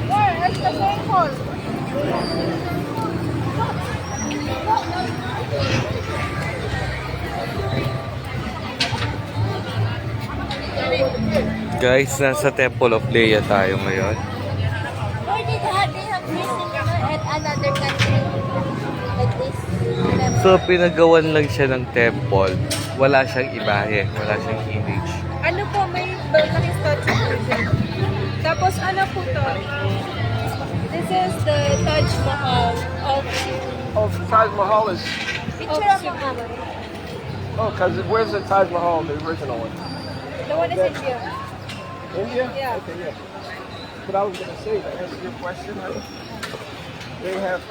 Where? It's the temple. Guys, nasa Temple of Leia tayo ngayon. Where did they have this in another country? Like this? So, pinagawan lang siya ng temple. Wala siyang ibahe, wala siyang image. Ano po, may malaking statue po dyan. Tapos ano po to? This is the Taj Mahal of Oh, Taj Mahal is. picture of Muhammad. Oh, because where's the Taj Mahal, the original one? The one is India. India? Yeah. Okay, yeah. But I was going to say, to answer your question, honey, they have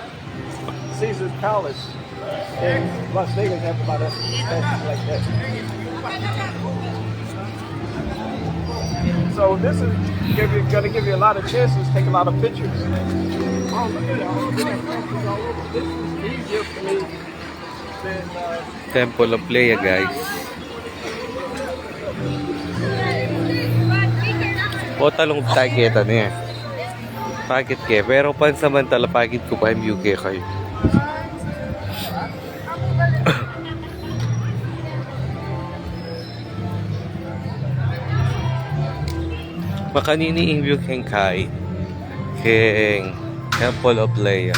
Caesar's Palace in Las Vegas, have about a statue like that. So this is going to give you a lot of chances to take a lot of pictures. Oh, look at all of that practice all over. This is easier for me than Temple of Leia, guys. O talong target ano yan. Packet ke. Pero pansamantala packet ko pa yung UK kayo. Makanini yung keng kai. Keng Temple of Leia.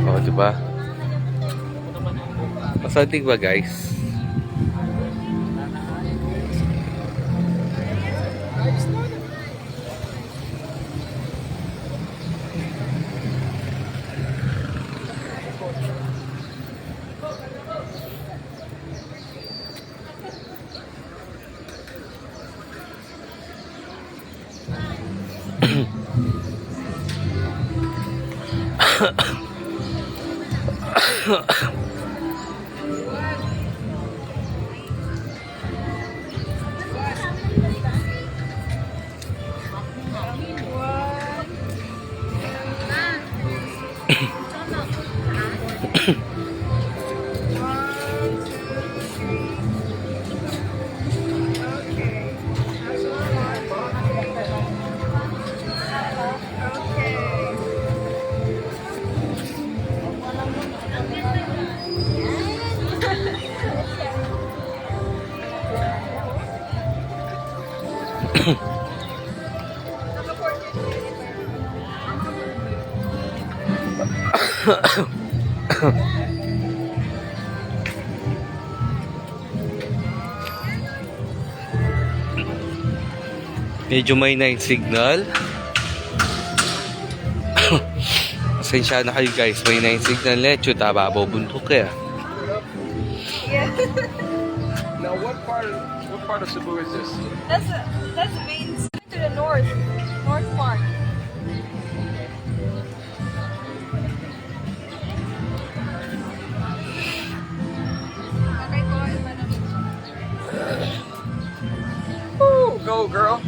O, diba? Masanting ba, guys? Medyo may night signal. Pasensya na kayo guys, may night signal lecho tababaw bundok kaya. Now, what part of Cebu is this? That's the main to the north part. Woo, go girl.